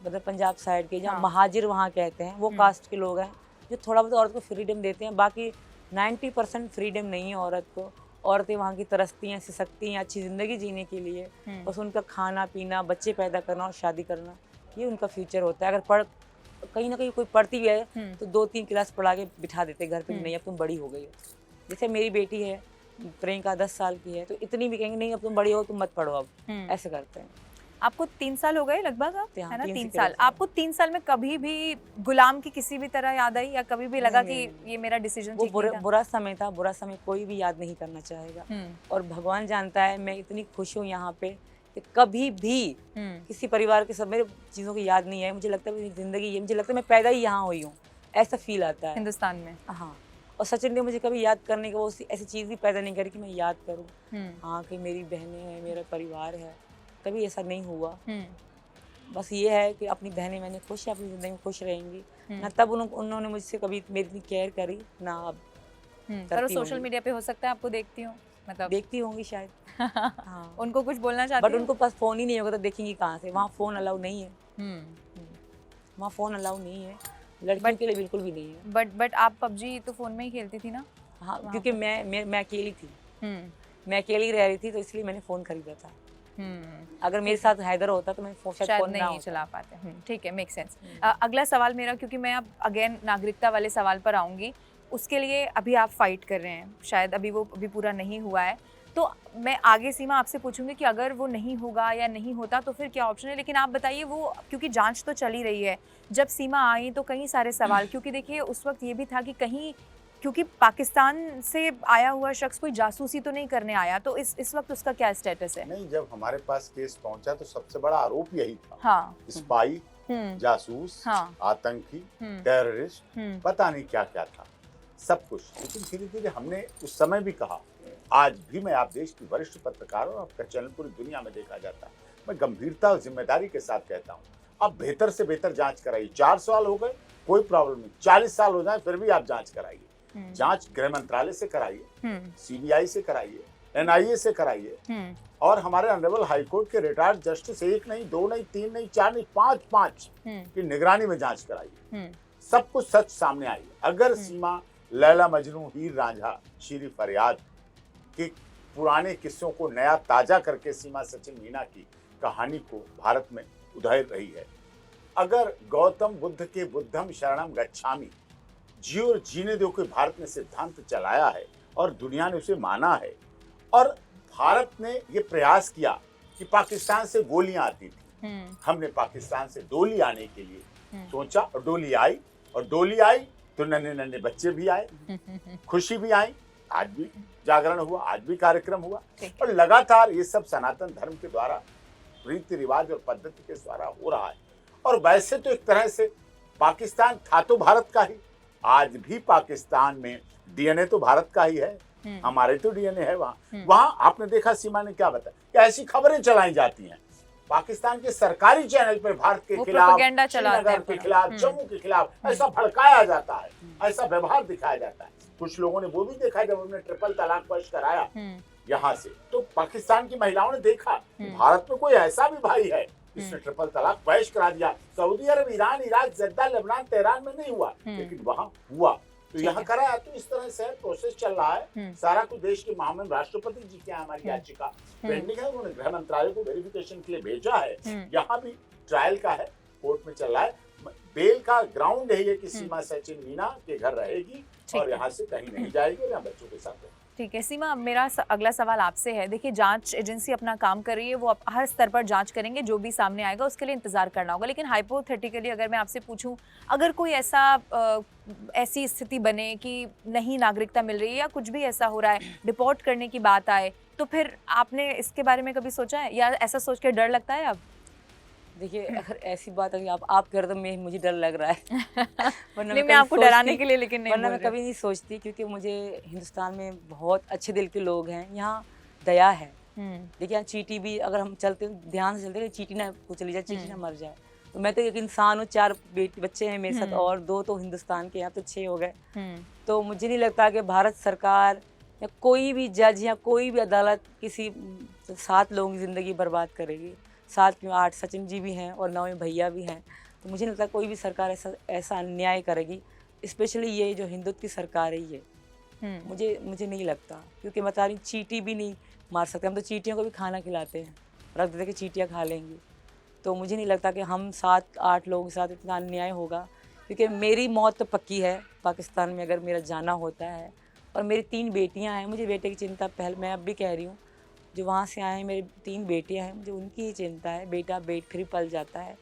मतलब पंजाब साइड के जहाँ महाजिर वहाँ कहते हैं, वो कास्ट के लोग हैं जो थोड़ा बहुत औरत को फ्रीडम देते हैं। बाकी 90% फ्रीडम नहीं है औरत को। औरतें वहाँ की तरसती हैं, सिसकती हैं अच्छी ज़िंदगी जीने के लिए। बस उनका खाना पीना, बच्चे पैदा करना और शादी करना, ये उनका फ्यूचर होता है। अगर कहीं ना कहीं कोई पढ़ती भी है तो 2-3 क्लास पढ़ा के बिठा देते घर पे, नहीं अब तुम बड़ी हो गई हो। जैसे मेरी बेटी है प्रियंका 10 साल की है, तो इतनी भी कहेंगे नहीं अब तुम बड़ी हो तुम मत पढ़ो, अब ऐसे करते हैं। आपको 3 साल हो गए लगभग, अब है ना 3 साल। आपको 3 साल में कभी भी गुलाम की किसी भी तरह याद आई या कभी भी लगा कि ये मेरा डिसीजन ठीक नहीं था? बुरा समय था, बुरा समय कोई भी याद नहीं करना चाहेगा। और भगवान जानता है मैं इतनी खुश हूँ यहाँ पे कि कभी भी किसी परिवार के सब मेरे चीज़ों की याद नहीं है। मुझे लगता है मेरी ज़िंदगी ये, मुझे लगता है मैं पैदा ही यहाँ हुई हूँ, ऐसा फील आता है हिंदुस्तान में। हाँ। और सचिन ने मुझे कभी याद करने की वो ऐसी चीज़ भी पैदा नहीं करी कि मैं याद करूँ हाँ कि मेरी बहनें हैं, मेरा परिवार है, कभी ऐसा नहीं हुआ। बस ये है कि अपनी बहनें मैंने खुश है, अपनी ज़िंदगी में खुश रहेंगी ना। तब उन्होंने मुझसे कभी मेरी इतनी केयर करी ना अब पर सोशल मीडिया पे हो सकता है आपको देखती हूँ, मतलब देखती होंगी शायद। हाँ। उनको कुछ बोलना चाहती बट उनको पास फ़ोन ही नहीं होगा तो देखेंगी कहाँ से, वहाँ फ़ोन अलाउ नहीं है। वहाँ फ़ोन अलाउ नहीं है, लड़कियों के लिए बिल्कुल भी नहीं है। बट आप पबजी तो फ़ोन में ही खेलती थी ना? हाँ, क्योंकि मैं अकेली थी, मैं अकेली रह रही थी तो इसलिए मैंने फ़ोन खरीदा था। अगर मेरे साथ हैदर होता तो मैं शायद फ़ोन नहीं चला पाते। ठीक है, मेक सेंस। अगला सवाल मेरा, क्योंकि मैं अब अगेन नागरिकता वाले सवाल पर आऊँगी, उसके लिए अभी आप फाइट कर रहे हैं, शायद अभी वो पूरा नहीं हुआ है, तो मैं आगे सीमा आपसे पूछूंगी कि अगर वो नहीं होगा या नहीं होता तो फिर क्या ऑप्शन है। लेकिन आप बताइए, वो क्योंकि जांच तो चली रही है, जब सीमा आई तो कई सारे सवाल, क्योंकि देखिए उस वक्त ये भी था कि कहीं, क्योंकि पाकिस्तान से आया हुआ शख्स कोई जासूसी तो नहीं करने आया, तो इस वक्त उसका क्या स्टेटस है? नहीं, जब हमारे पास केस पहुंचा तो सबसे बड़ा आरोप यही था। हाँ। स्पाई, जासूस, हाँ। आतंकी, टेररिस्ट, पता नहीं क्या क्या था, सब कुछ। लेकिन धीरे धीरे हमने उस समय भी कहा, आज भी मैं, आप देश की वरिष्ठ पत्रकार और आपका चैनल पूरी दुनिया में देखा जाता है, मैं गंभीरता और जिम्मेदारी के साथ कहता हूँ, आप बेहतर से बेहतर जांच कराइए। 4 साल हो गए, कोई प्रॉब्लम नहीं, 40 साल हो जाए फिर भी आप जांच कराइए। जांच गृह मंत्रालय से कराइए, सीबीआई से कराइए, एनआईए से कराइए, और हमारे ऑनरेबल हाईकोर्ट के रिटायर्ड जस्टिस 1 नहीं, 2 नहीं, 3 नहीं, 4 नहीं, 5 की निगरानी में जांच कराइए। सब कुछ सच सामने आई। अगर सीमा लैला मजनू, हीर रांझा, शीरी फरियाद के पुराने किस्सों को नया ताजा करके सीमा सचिन मीना की कहानी को भारत में उधेड़ रही है, अगर गौतम बुद्ध के बुद्धम शरणम गच्छामि, जियो और जीने दो के भारत ने सिद्धांत चलाया है और दुनिया ने उसे माना है, और भारत ने ये प्रयास किया कि पाकिस्तान से गोलियां आती थी, हमने पाकिस्तान से डोली आने के लिए सोचा, और डोली आई, और डोली आई तो नन्हे नन्हे बच्चे भी आए, खुशी भी आई, आज भी जागरण हुआ, आज भी कार्यक्रम हुआ, और लगातार ये सब सनातन धर्म के द्वारा, रीति रिवाज और पद्धति के द्वारा हो रहा है। और वैसे तो एक तरह से पाकिस्तान था तो भारत का ही, आज भी पाकिस्तान में डीएनए तो भारत का ही है, हमारे तो डीएनए है वहाँ। वहाँ आपने देखा सीमा ने क्या बताया कि ऐसी खबरें चलाई जाती हैं पाकिस्तान के सरकारी चैनल पर, भारत के खिलाफ, श्रीनगर के खिलाफ, जम्मू के खिलाफ, ऐसा भड़काया जाता है, ऐसा व्यवहार दिखाया जाता है। कुछ लोगों ने वो भी देखा जब उन्होंने ट्रिपल तलाक पेश कराया यहाँ से, तो पाकिस्तान की महिलाओं ने देखा भारत में कोई ऐसा भी भाई है इसने ट्रिपल तलाक पेश करा दिया। Saudi Arab, Iran, Iraq, Jeddah, Lebanon, Tehran में नहीं हुआ, लेकिन वहाँ हुआ, तो यहाँ कराया। तो इस तरह से प्रोसेस चल रहा है सारा कुछ। देश के महामहिम राष्ट्रपति जी के हमारी याचिका पेंडिंग है, उन्होंने गृह मंत्रालय को वेरिफिकेशन के लिए भेजा है, यहाँ भी ट्रायल का है, कोर्ट में चल रहा है। बेल का ग्राउंड है ये कि सीमा सचिन मीना के घर रहेगी और यहाँ से कहीं नहीं जाएगी, यहाँ बच्चों के साथ रहेगी। ठीक है सीमा, मेरा अगला सवाल आपसे है। देखिए, जांच एजेंसी अपना काम कर रही है, वो हर स्तर पर जांच करेंगे, जो भी सामने आएगा उसके लिए इंतजार करना होगा। लेकिन हाइपोथेटिकली अगर मैं आपसे पूछूं, अगर कोई ऐसी स्थिति बने कि नहीं नागरिकता मिल रही है या कुछ भी ऐसा हो रहा है, डिपोर्ट करने की बात आए, तो फिर आपने इसके बारे में कभी सोचा है या ऐसा सोच के डर लगता है अब? देखिए, अगर ऐसी बात है आप कर दो, मुझे डर लग रहा है नहीं, मैं आपको डराने के लिए लेकिन नहीं, वरना मैं कभी नहीं सोचती, क्योंकि मुझे हिंदुस्तान में बहुत अच्छे दिल के लोग हैं, यहाँ दया है। देखिए, यहाँ चींटी भी अगर हम चलते ध्यान से चलते हैं, चींटी ना चली जाए, चींटी ना मर जाए। तो मैं तो एक इंसान हूँ, 4 बच्चे हैं मेरे साथ और 2 तो हिंदुस्तान के, यहाँ तो 6 हो गए। तो मुझे नहीं लगता कि भारत सरकार या कोई भी जज या कोई भी अदालत किसी 7 लोगों की ज़िंदगी बर्बाद करेगी। 7 क्यों 8 सचिन जी भी हैं और 9 भैया भी हैं। तो मुझे नहीं लगता कोई भी सरकार ऐसा अन्याय करेगी, स्पेशली ये जो हिंदुत्व की सरकार है ये। मुझे नहीं लगता, क्योंकि बता रही चींटी भी नहीं मार सकते, हम तो चींटियों को भी खाना खिलाते हैं, रख देते कि चींटियाँ खा लेंगी। तो मुझे नहीं लगता कि हम 7-8 लोगों के साथ इतना अन्याय होगा, क्योंकि मेरी मौत तो पक्की है पाकिस्तान में अगर मेरा जाना होता है। और मेरी 3 बेटियाँ हैं, मुझे बेटे की चिंता पहले, मैं अब भी कह रही हूँ, जो वहाँ से आए हैं मेरी 3 बेटियाँ हैं, मुझे उनकी ही चिंता है। बेटा फिर पल जाता है,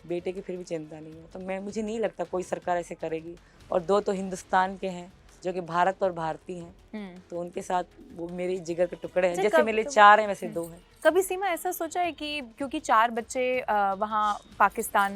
बेटे की फिर भी चिंता नहीं है। तो मुझे नहीं लगता कोई सरकार ऐसे करेगी। और 2 तो हिंदुस्तान के हैं जो कि भारत और भारतीय हैं, तो उनके साथ वो मेरे जिगर के टुकड़े हैं। जैसे मेरे 4 हैं वैसे 2 हैं। कभी सीमा ऐसा सोचा है कि क्योंकि 4 बच्चे वहाँ पाकिस्तान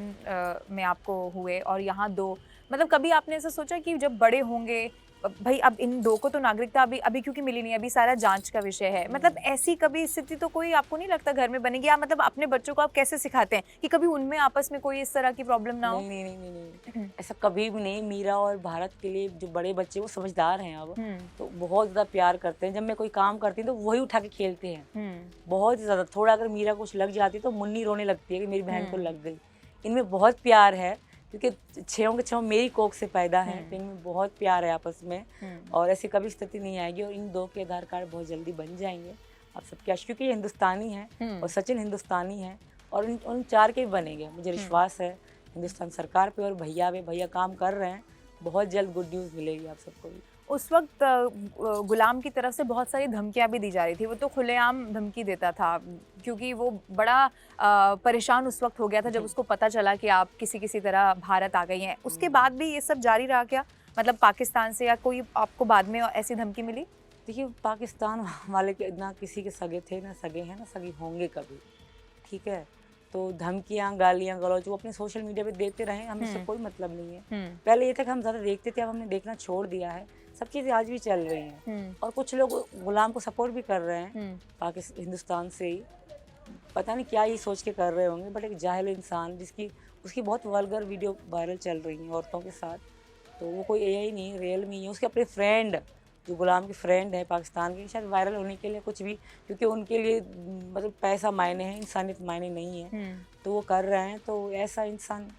में आपको हुए और यहाँ 2, मतलब कभी आपने ऐसा सोचा कि जब बड़े होंगे भाई अब इन दो को तो नागरिकता अभी अभी क्योंकि मिली नहीं, अभी सारा जांच का विषय है, मतलब ऐसी कभी स्थिति तो कोई आपको नहीं लगता घर में बनेगी? या मतलब अपने बच्चों को आप कैसे सिखाते हैं कि कभी उनमें आपस में कोई इस तरह की प्रॉब्लम ना हो? नहीं नहीं नहीं नहीं नहीं, ऐसा कभी भी नहीं। मीरा और भारत के लिए जो बड़े बच्चे वो समझदार हैं अब, तो बहुत ज़्यादा प्यार करते हैं। जब मैं कोई काम करती हूँ तो वही उठा के खेलते हैं बहुत ही ज़्यादा। थोड़ा अगर मीरा कुछ लग जाती है तो मुन्नी रोने लगती है कि मेरी बहन को लग गई। इनमें बहुत प्यार है क्योंकि छयों के छयों मेरी कोख से पैदा है, तो इनमें बहुत प्यार है आपस में, और ऐसी कभी स्थिति नहीं आएगी। और इन दो के आधार कार्ड बहुत जल्दी बन जाएंगे आप सबके, क्योंकि ये हिंदुस्तानी हैं और सचिन हिंदुस्तानी है, और उन चार के भी बनेंगे, मुझे विश्वास है हिंदुस्तान सरकार पे और भैया पे। भैया काम कर रहे हैं, बहुत जल्द गुड न्यूज़ मिलेगी आप सबको भी। उस वक्त गुलाम की तरफ से बहुत सारी धमकियां भी दी जा रही थी, वो तो खुलेआम धमकी देता था क्योंकि वो बड़ा परेशान उस वक्त हो गया था जब उसको पता चला कि आप किसी तरह भारत आ गई हैं। उसके बाद भी ये सब जारी रहा क्या, मतलब पाकिस्तान से, या कोई आपको बाद में ऐसी धमकी मिली? देखिए पाकिस्तान वाले के ना किसी के सगे थे, ना सगे हैं, ना सगे होंगे कभी, ठीक है। तो धमकियाँ, गालियाँ गलौज वो अपने सोशल मीडिया पे देते रहे, हमें इससे कोई मतलब नहीं है। पहले ये था कि हम ज़्यादा देखते थे, अब हमने देखना छोड़ दिया है। सब चीज़ें आज भी चल रही हैं और कुछ लोग गुलाम को सपोर्ट भी कर रहे हैं पाकिस्तान, हिंदुस्तान से ही। पता नहीं क्या ये सोच के कर रहे होंगे, बट एक जाहिल इंसान उसकी बहुत वल्गर वीडियो वायरल चल रही है औरतों के साथ, तो वो कोई एआई नहीं, रियल में ही है। उसके अपने फ्रेंड जो गुलाम की फ्रेंड है पाकिस्तान की, शायद वायरल होने के लिए कुछ भी, क्योंकि उनके लिए मतलब पैसा मायने है, इंसानियत मायने नहीं है, तो वो कर रहे हैं। तो ऐसा इंसान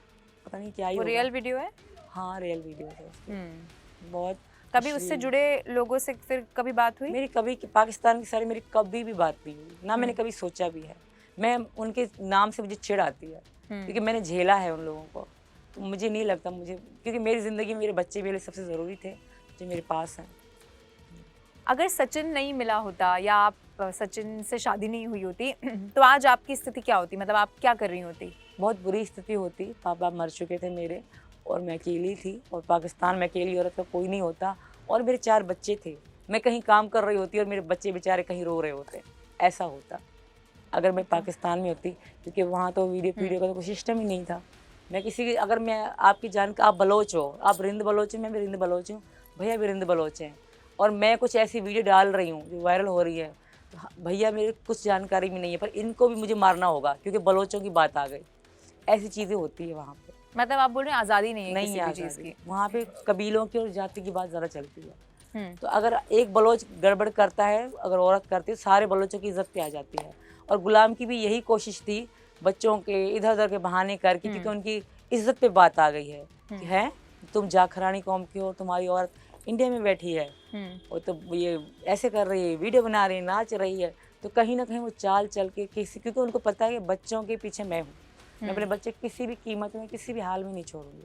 पता नहीं क्या ही होगा। रियल वीडियो है? हाँ रियल वीडियो है। बहुत कभी उससे जुड़े लोगों से फिर कभी बात हुई? मेरी कभी पाकिस्तान की सारी मेरी कभी भी बात नहीं हुई, ना मैंने कभी सोचा भी है। मैं उनके नाम से मुझे चिढ़ आती है क्योंकि मैंने झेला है उन लोगों को, तो मुझे नहीं लगता मुझे, क्योंकि मेरी ज़िंदगी में मेरे बच्चे मेरे सबसे ज़रूरी थे जो मेरे पास हैं। अगर सचिन नहीं मिला होता या आप सचिन से शादी नहीं हुई होती तो आज आपकी स्थिति क्या होती, मतलब आप क्या कर रही होती? बहुत बुरी स्थिति होती। पापा मर चुके थे मेरे और मैं अकेली थी, और पाकिस्तान में अकेली औरत का कोई नहीं होता, और मेरे 4 बच्चे थे। मैं कहीं काम कर रही होती और मेरे बच्चे बेचारे कहीं रो रहे होते, ऐसा होता अगर मैं पाकिस्तान में होती, क्योंकि वहाँ तो वीडियो का तो कोई सिस्टम ही नहीं था। मैं किसी की, अगर मैं आपकी जान, आप बलोच हो, आप रिंद बलोच, मैं भी रिंद बलोच हूँ, भैया भी रिंद बलोच हैं, और मैं कुछ ऐसी वीडियो डाल रही हूँ जो वायरल हो रही है, तो भैया मेरे कुछ जानकारी भी नहीं है, पर इनको भी मुझे मारना होगा क्योंकि बलोचों की बात आ गई। ऐसी चीज़ें होती है वहाँ पे। मतलब आप बोल रहे हैं आज़ादी नहीं है नहीं किसी है भी चीज़ की? वहाँ पे कबीलों की और जाति की बात ज़्यादा चलती है। तो अगर एक बलोच गड़बड़ करता है, अगर औरत करती है, सारे बलोचों की इज्जत पे आ जाती है। और गुलाम की भी यही कोशिश थी बच्चों के इधर उधर के बहाने करके, क्योंकि उनकी इज्जत पे बात आ गई है कि है तुम जाखरानी कौम की हो, तुम्हारी औरत इंडिया में बैठी है और तो ये ऐसे कर रही है, वीडियो बना रही है, नाच रही है। तो कहीं ना कहीं वो चाल चल के क्योंकि उनको पता है कि बच्चों के पीछे मैं हूँ, मैं अपने बच्चे किसी भी कीमत में, किसी भी हाल में नहीं छोड़ूंगी।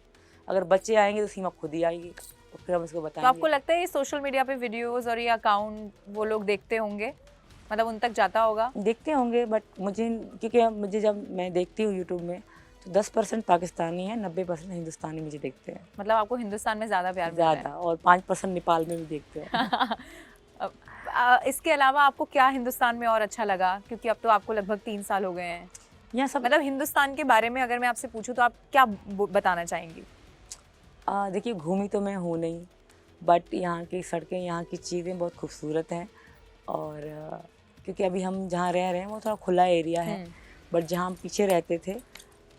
अगर बच्चे आएंगे तो सीमा खुद ही आएगी, और फिर हम उसको बताएंगे। तो आपको लगता है ये सोशल मीडिया पे वीडियोस और ये अकाउंट वो लोग देखते होंगे, मतलब उन तक जाता होगा? देखते होंगे, बट मुझे जब मैं देखती हूँ यूट्यूब में तो 10% पाकिस्तानी है, 90% हिंदुस्तानी मुझे देखते हैं। मतलब आपको हिंदुस्तान में ज़्यादा प्यार मिलता है? ज़्यादा, और 5% नेपाल में भी देखते हैं। इसके अलावा आपको क्या हिंदुस्तान में और अच्छा लगा, क्योंकि अब तो आपको लगभग 3 साल हो गए हैं यहाँ सब, मतलब हिंदुस्तान के बारे में अगर मैं आपसे पूछूं तो आप क्या बताना चाहेंगी? देखिए घूमी तो मैं हूँ नहीं, बट यहाँ की सड़कें, यहाँ की चीज़ें बहुत खूबसूरत हैं। और क्योंकि अभी हम जहाँ रह रहे हैं वो थोड़ा खुला एरिया है, बट जहाँ हम पीछे रहते थे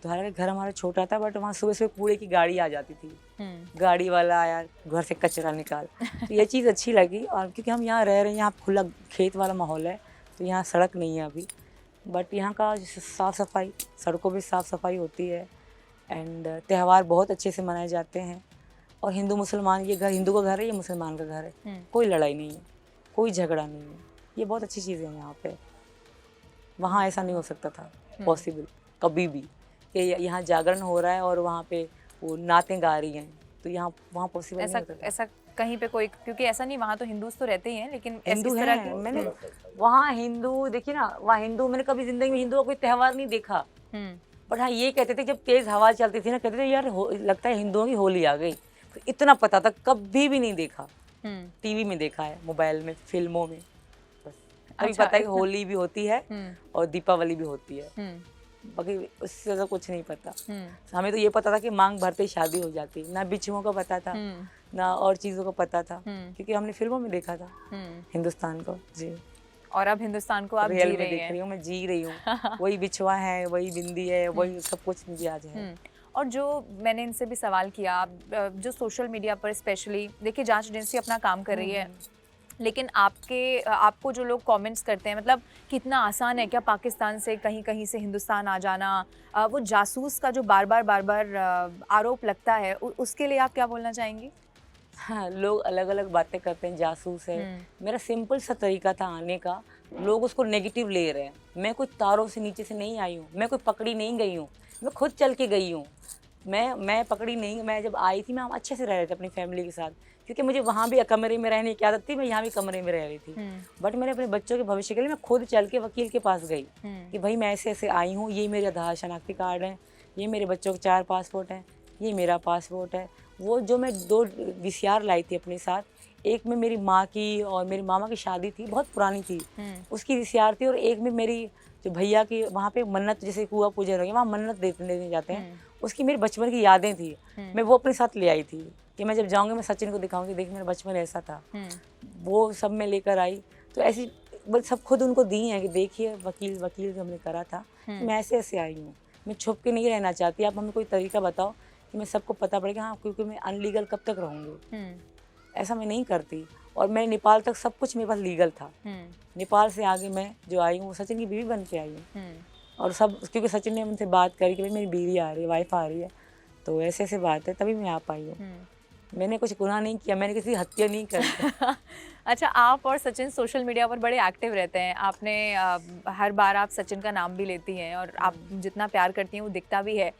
तो हालांकि घर हमारा छोटा था, बट वहाँ सुबह सुबह कूड़े की गाड़ी आ जाती थी, गाड़ी वाला आया घर से कचरा निकाल, तो ये चीज़ अच्छी लगी। और क्योंकि हम यहाँ रह रहे हैं, यहाँ खुला खेत वाला माहौल है, तो यहाँ सड़क नहीं है अभी, बट यहाँ का साफ़ सफाई, सड़कों भी साफ़ सफाई होती है, एंड त्यौहार बहुत अच्छे से मनाए जाते हैं। और हिंदू मुसलमान, ये घर हिंदू का घर है, ये मुसलमान का घर है, कोई लड़ाई नहीं है, कोई झगड़ा नहीं है, ये बहुत अच्छी चीज़ है यहाँ पे। वहाँ ऐसा नहीं हो सकता था पॉसिबल कभी भी, कि यहाँ जागरण हो रहा है और वहाँ पे वो नातें गा रही हैं, तो यहाँ वहाँ पॉसिबल नहीं होता था। ऐसा कहीं पे कोई, क्योंकि ऐसा नहीं, वहाँ तो हिंदूज तो रहते ही हैं, लेकिन हिंदू तरह हैं, मैंने वहाँ हिंदू देखिए ना, वहाँ हिंदू, मैंने कभी जिंदगी में हिंदू का कोई त्यौहार नहीं देखा, बट हाँ ये कहते थे जब तेज़ हवा चलती थी ना, कहते थे यार लगता है हिंदुओं की होली आ गई, तो इतना पता था, कभी भी नहीं देखा। टीवी में देखा है, मोबाइल में, फिल्मों में, बस अभी पता है कि होली भी होती है और दीपावली भी होती है, बाकी उससे तो कुछ नहीं पता। हमें तो ये पता था कि मांग भरते ही शादी हो जाती, ना बिच्छुओं का पता था, ना और चीज़ों का पता था, क्योंकि हमने फिल्मों में देखा था हिंदुस्तान को जी। और अब हिंदुस्तान को आप रियल जी में रही देख हैं। रही हूँ, मैं जी रही हूँ। वही बिछुआ है, वही बिंदी है, वही सब कुछ मुझे आज है। और जो मैंने इनसे भी सवाल किया, जो सोशल मीडिया पर स्पेशली देखिए जांच एजेंसी अपना काम कर रही है, लेकिन आपको जो लोग कमेंट्स करते हैं, मतलब कितना आसान है क्या पाकिस्तान से कहीं कहीं से हिंदुस्तान आ जाना, वो जासूस का जो बार बार आरोप लगता है, उसके लिए आप क्या बोलना चाहेंगी? हाँ, लोग अलग अलग बातें करते हैं, जासूस है। मेरा सिंपल सा तरीका था आने का, लोग उसको नेगेटिव ले रहे हैं। मैं कोई तारों से नीचे से नहीं आई हूँ, मैं कोई पकड़ी नहीं गई हूँ, मैं खुद चल के गई हूँ। मैं पकड़ी नहीं, मैं जब आई थी मैं अच्छे से रह रहे थे अपनी फैमिली के साथ, क्योंकि मुझे वहाँ भी कमरे में रहने की आदत थी, मैं यहाँ भी कमरे में रह रही थी। बट मैंने अपने बच्चों के भविष्य के लिए मैं खुद चल के वकील के पास गई कि भाई मैं ऐसे ऐसे आई हूँ, ये मेरे आधार शनाख्ती कार्ड है, ये मेरे बच्चों के 4 पासपोर्ट हैं, ये मेरा पासपोर्ट है। वो जो मैं 2 VCR लाई थी अपने साथ, एक में मेरी माँ की और मेरे मामा की शादी थी, बहुत पुरानी थी, उसकी VCR थी, और एक में मेरी जो भैया की वहाँ पे मन्नत, जैसे कुआं पूजन हो गया, वहाँ मन्नत देने जाते हैं, उसकी मेरी बचपन की यादें थी। मैं वो अपने साथ ले आई थी कि मैं जब जाऊँगी मैं सचिन को दिखाऊंगी, देख मेरा बचपन ऐसा था। वो सब मैं लेकर आई, तो ऐसी सब खुद उनको दी हैं कि देखिए वकील जो हमने करा था, मैं ऐसे ऐसे आई हूँ, मैं छुप के नहीं रहना चाहती। आप हमें कोई तरीका बताओ कि मैं सबको पता पड़ेगा, हाँ, क्योंकि मैं अनलीगल कब तक रहूँगी, ऐसा मैं नहीं करती। और मैं नेपाल तक सब कुछ मेरे पास लीगल था। नेपाल से आगे मैं जो आई हूँ वो सचिन की बीवी बन के आई हूँ, और सब क्योंकि सचिन ने मुझसे बात करी कि भाई मेरी बीवी आ रही है, वाइफ आ रही है, तो ऐसे ऐसे बात है, तभी मैं आ पाई हूँ। मैंने कुछ गुनाह नहीं किया, मैंने किसी हत्या नहीं करी। अच्छा, आप और सचिन सोशल मीडिया पर बड़े एक्टिव रहते हैं। आपने हर बार आप सचिन का नाम भी लेती हैं, और आप जितना प्यार करती हैं वो दिखता भी है।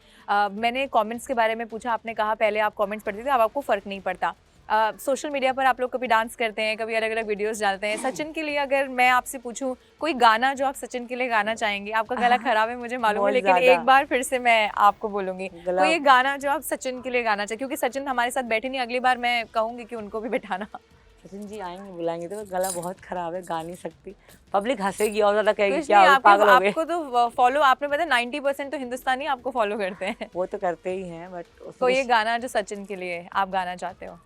मैंने कमेंट्स के बारे में पूछा, आपने कहा पहले आप कमेंट्स पढ़ती थी, अब आपको फ़र्क नहीं पड़ता। सोशल मीडिया पर आप लोग कभी डांस करते हैं, कभी अलग अलग वीडियोस डालते हैं। सचिन के लिए अगर मैं आपसे पूछूं कोई गाना जो आप सचिन के लिए गाना चाहेंगे, आपका गला खराब है मुझे मालूम है, लेकिन एक बार फिर से मैं आपको बोलूंगी, कोई एक गाना जो आप सचिन के लिए गाना चाहें, क्योंकि सचिन हमारे साथ बैठे नहीं, अगली बार मैं कहूँगी कि उनको भी बैठाना। सचिन जी आएंगे बुलाएंगे, तो गला बहुत खराब है, गा नहीं सकती, पब्लिक हंसेगी और ज़्यादा कहेगी क्या पागल हो गए। आपको तो फॉलो, आपने पता 90% तो हिंदुस्तानी आपको फॉलो करते हैं। वो तो करते ही हैं, बट कोई ये गाना जो सचिन के लिए आप गाना चाहते हो?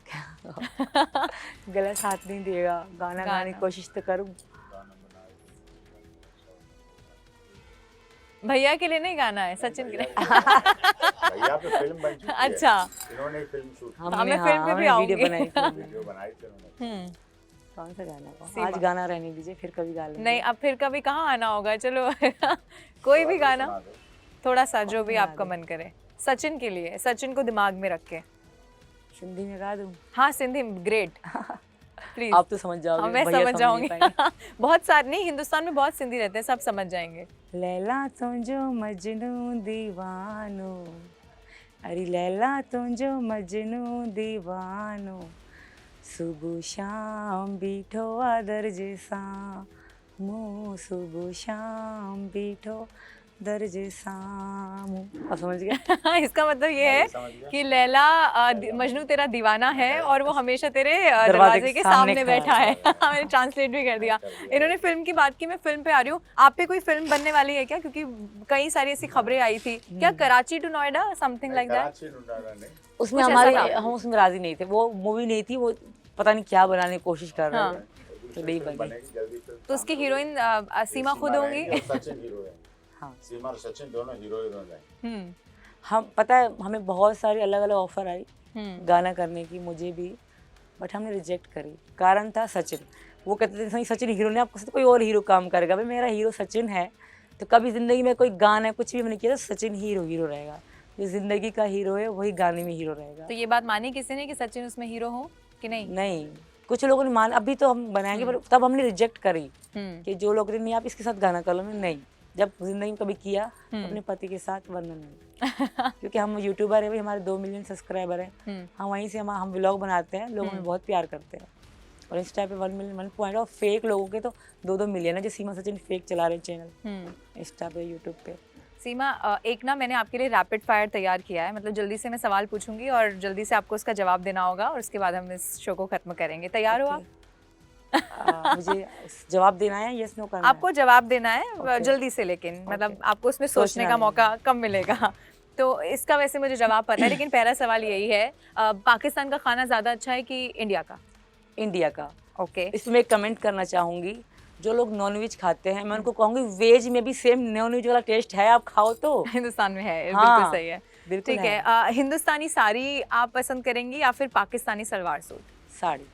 गला साथ नहीं देगा, गाना गाने की कोशिश तो करूँ। भैया के लिए नहीं गाना है, सचिन के लिए। भैया पे फिल्म बन चुकी है। अच्छा, इन्होंने फिल्म शूट मैं फिल्म पे भी आऊंगी। वीडियो बनाई थी उन्होंने। कौन सा गाना? आज गाना रहने दीजिए, फिर कभी गा लेंगे। नहीं, अब फिर कभी कहाँ आना होगा, चलो कोई भी गाना थोड़ा सा जो भी आपका मन करे, सचिन के लिए, सचिन को दिमाग में रख के। सिंधी में गा दूं? हाँ, सिंधी ग्रेट, प्लीज। आप तो समझ जाओगे। हाँ, मैं समझ जाऊंगी। बहुत सारे नहीं, हिंदुस्तान में बहुत सिंधी रहते हैं, सब समझ जाएंगे। लैला तुझो मजनू दीवानो, अरे लैला तुझो मजनू दीवानो, सुबह शाम बीठो दर्ज सामू, सुबह शाम बीठो दर्ज सामू। अब समझ गए? इसका मतलब ये है कि लैला मजनू तेरा दीवाना है, और वो हमेशा तेरे दरवाजे के सामने बैठा है। मैंने ट्रांसलेट भी कर दिया। इन्होंने फिल्म की बात की, मैं फिल्म पे आ रही हूँ। आप पे कोई फिल्म बनने वाली है क्या? क्योंकि कई सारी ऐसी खबरें आई थी, क्या Karachi to Noida, something like that? उसमें हमारे, हम उसमें राजी नहीं थे, वो मूवी नहीं थी, वो पता नहीं क्या बनाने की कोशिश कर रहे थे, तो नहीं बनी। तो उसकी हीरोइन सीमा खुद होंगी? सचिन हीरो है। हाँ, सीमा और सचिन दोनों हीरो हैं। हम पता है हमें बहुत सारी अलग अलग ऑफर आई गाना करने की, मुझे भी, बट हमने रिजेक्ट करी। कारण था सचिन। वो कहते थे सचिन हीरो ने, आपको कोई और हीरो काम करेगा। भाई मेरा हीरो सचिन है, तो कभी जिंदगी में कोई गाना कुछ भी मैंने किया तो सचिन हीरो रहेगा। जो जिंदगी का हीरो है वही गाने में हीरो रहेगा। तो ये बात मानी किसी ने कि सचिन उसमें हीरो हो कि नहीं? नहीं, कुछ लोगों ने माना, अभी तो हम बनाएंगे, पर तब हमने रिजेक्ट करी कि जो लोग नहीं, आप इसके साथ गाना कर लो। नहीं, जब जिंदगी में कभी किया अपने पति के साथ, वरना नहीं। क्योंकि हम यूट्यूबर है, भाई हमारे 2 मिलियन सब्सक्राइबर हैं, हम वहीं से हम व्लॉग बनाते हैं, लोग हमें बहुत प्यार करते हैं। और इंस्टा पे 1 मिलियन 1 और फेक लोगों के तो 2-2 मिलियन है, जो सीमा सचिन फेक चला रहे हैं चैनल इंस्टा पे, यूट्यूब पे। सीमा, एक ना मैंने आपके लिए रैपिड फायर तैयार किया है, मतलब जल्दी से मैं सवाल पूछूंगी और जल्दी से आपको उसका जवाब देना होगा, और उसके बाद हम इस शो को खत्म करेंगे। तैयार हो आप? मुझे जवाब देना है, यस नो करना आपको जवाब देना है जल्दी से, लेकिन मतलब आपको उसमें सोचने का मौका कम मिलेगा। तो इसका वैसे मुझे जवाब पता है, लेकिन पहला सवाल यही है, पाकिस्तान का खाना ज़्यादा अच्छा है कि इंडिया का? इंडिया का। ओके। इसमें एक कमेंट करना चाहूँगी, जो लोग नॉनवेज खाते हैं मैं उनको कहूँगी वेज में भी सेम नॉनवेज वाला टेस्ट है, आप खाओ तो। हिंदुस्तान में है, हाँ, बिल्कुल सही है। बिल्कुल ठीक है, हिंदुस्तानी साड़ी आप पसंद करेंगी या फिर पाकिस्तानी सलवार सूट? साड़ी।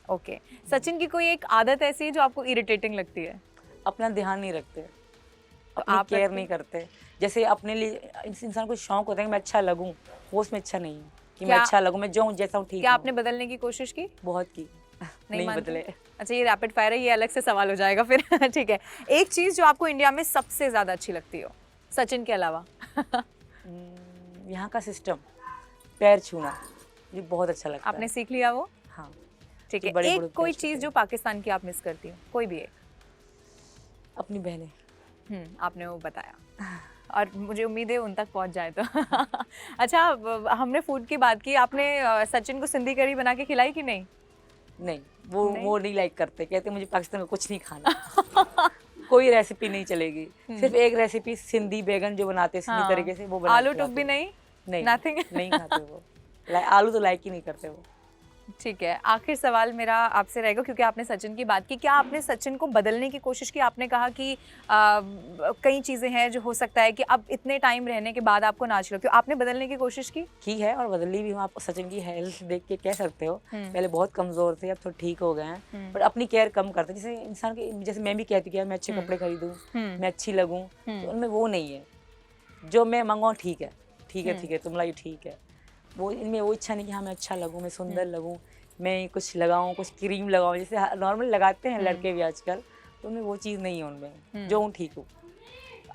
ओके। सचिन की कोई एक आदत ऐसी है जो आपको इरिटेटिंग लगती है? अपना ध्यान नहीं रखते, अपनी आप केयर रखते नहीं करते। जैसे अपने लिए इंसान को शौक होता है कि मैं अच्छा लगूं, वो उसमें अच्छा नहीं है कि मैं क्या- अच्छा लगूं, मैं जो हूं जैसा हूं ठीक क्या हूं। आपने बदलने की कोशिश की? बहुत की, नहीं मानते? बदले। अच्छा, ये रैपिड फायर है, ये अलग से सवाल हो जाएगा फिर। ठीक है, एक चीज जो आपको इंडिया में सबसे ज्यादा अच्छी लगती हो सचिन के अलावा? यहाँ का सिस्टम, पैर छूना, ये बहुत अच्छा लगता आपने है। सीख लिया वो? हाँ, ठीक कि है, बड़े-बड़े एक कोई पैर चीज छूते जो हैं। पाकिस्तान की आप मिस करती हो, कोई भी एक? अपनी बहनें। आपने वो बताया और मुझे उम्मीद है उन तक पहुंच जाए तो। अच्छा, हमने फूड की बात की, आपने सचिन को सिंधी कढ़ी बना के खिलाई कि नहीं? नहीं, वो नहीं? वो नहीं लाइक करते, कहते मुझे पाकिस्तान का कुछ नहीं खाना। कोई रेसिपी नहीं चलेगी, सिर्फ एक रेसिपी सिंधी बैगन जो बनाते हैं सिंधी हाँ। तरीके से वो बना आलू के टुक भी खिलाते नहीं? हैं। नहीं, Nothing? नहीं खाते वो। आलू तो लाइक ही नहीं करते वो। ठीक है, आखिर सवाल मेरा आपसे रहेगा, क्योंकि आपने सचिन की बात की, क्या आपने सचिन को बदलने की कोशिश की? आपने कहा कि कई चीज़ें हैं जो हो सकता है कि अब इतने टाइम रहने के बाद आपको ना अच्छी लगती हो, आपने बदलने की कोशिश की? है और बदली भी हूँ। आप सचिन की हेल्थ देख के कह सकते हो, पहले बहुत कमज़ोर थे, अब थोड़ा ठीक हो गए हैं, बट अपनी केयर कम करते हैं। जैसे इंसान की, जैसे मैं भी कहती कि मैं अच्छे कपड़े खरीदूँ, मैं अच्छी लगूँ, तो उनमें वो नहीं है। जो मैं मंगवाऊँ ठीक है, ठीक है, ठीक है, तुम्हारा ये ठीक है, वो इनमें वो इच्छा नहीं कि हाँ मैं अच्छा लगूँ, मैं सुंदर लगूँ, मैं कुछ लगाऊँ, कुछ क्रीम लगाऊँ, जैसे नॉर्मल लगाते हैं लड़के भी आजकल, तो उनमें वो चीज़ नहीं है उनमें, जो हूँ ठीक हूँ।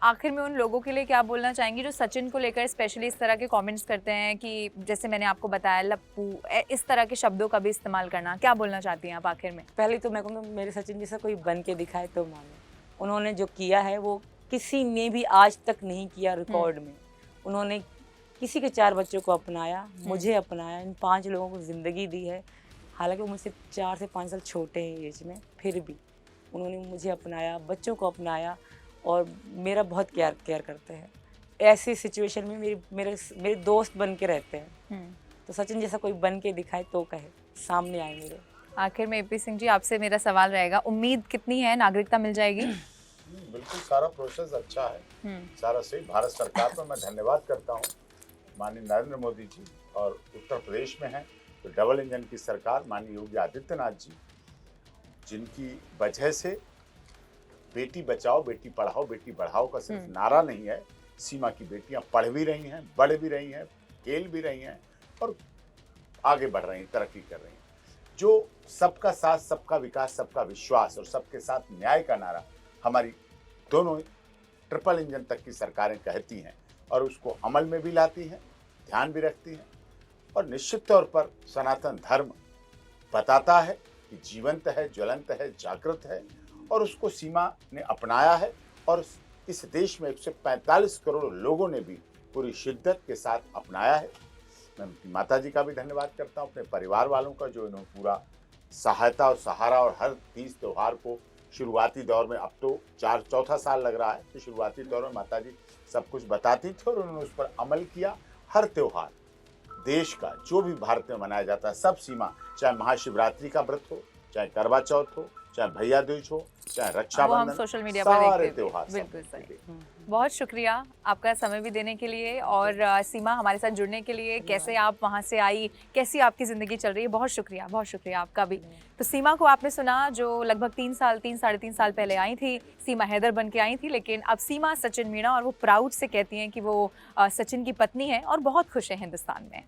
आखिर में उन लोगों के लिए क्या बोलना चाहेंगी जो सचिन को लेकर स्पेशली इस तरह के कमेंट्स करते हैं कि जैसे मैंने आपको बताया लप्पू, इस तरह के शब्दों का भी इस्तेमाल करना, क्या बोलना चाहती हैं आप आखिर में? पहले तो मैं कहूँगा मेरे सचिन जैसा कोई बन के दिखाए तो मानो। उन्होंने जो किया है वो किसी ने भी आज तक नहीं किया रिकॉर्ड में। उन्होंने किसी के 4 बच्चों को अपनाया, मुझे अपनाया, इन 5 लोगों को ज़िंदगी दी है। हालांकि वो मुझसे 4 से 5 साल छोटे हैं एज में, फिर भी उन्होंने मुझे अपनाया, बच्चों को अपनाया और मेरा बहुत केयर करते हैं। ऐसी सिचुएशन में मेरे दोस्त बन के रहते हैं। तो सचिन जैसा कोई बन के दिखाए तो कहे, सामने आए मेरे। आखिर में AP सिंह जी, आपसे मेरा सवाल रहेगा, उम्मीद कितनी है नागरिकता मिल जाएगी? बिल्कुल, सारा प्रोसेस अच्छा है, सारा सही। भारत सरकार पर मैं धन्यवाद करता हूँ, माननीय नरेंद्र मोदी जी, और उत्तर प्रदेश में है तो डबल इंजन की सरकार माननीय योगी आदित्यनाथ जी, जिनकी वजह से बेटी बचाओ बेटी पढ़ाओ बेटी बढ़ाओ का सिर्फ नारा नहीं है, सीमा की बेटियां पढ़ भी रही हैं, बढ़ भी रही हैं, खेल भी रही हैं और आगे बढ़ रही हैं, तरक्की कर रही हैं। जो सबका साथ, सबका विकास, सबका विश्वास और सबके साथ न्याय का नारा हमारी दोनों ट्रिपल इंजन तक की सरकारें कहती हैं और उसको अमल में भी लाती हैं, ध्यान भी रखती हैं, और निश्चित तौर पर सनातन धर्म बताता है कि जीवंत है, ज्वलंत है, जागृत है, और उसको सीमा ने अपनाया है। और इस देश में 145 करोड़ लोगों ने भी पूरी शिद्दत के साथ अपनाया है। मैं उनकी माता जी का भी धन्यवाद करता हूँ, अपने परिवार वालों का, जो इन्होंने पूरा सहायता और सहारा, और हर तीज त्यौहार को शुरुआती दौर में, अब तो चौथा साल लग रहा है, तो शुरुआती दौर में माता जी सब कुछ बताती थी और उन्होंने उस पर अमल किया। हर त्यौहार देश का जो भी भारत में मनाया जाता है, सब सीमा, चाहे महाशिवरात्रि का व्रत हो, चाहे करवा चौथ हो, चाहे भैया दूज हो, चाहे वो हम रक्षाबंधन, सोशल मीडिया पर सारे देखते हैं। त्योहार बिल्कुल सब सही। देखते। बहुत शुक्रिया आपका समय भी देने के लिए, और सीमा हमारे साथ जुड़ने के लिए, कैसे आप वहाँ से आई, कैसी आपकी ज़िंदगी चल रही है, बहुत शुक्रिया आपका भी। तो सीमा को आपने सुना, जो लगभग 3 साढ़े 3 साल पहले आई थी, सीमा हैदर बन के आई थी, लेकिन अब सीमा सचिन मीणा, और वो प्राउड से कहती हैं कि वो सचिन की पत्नी है और बहुत खुश है हिंदुस्तान में।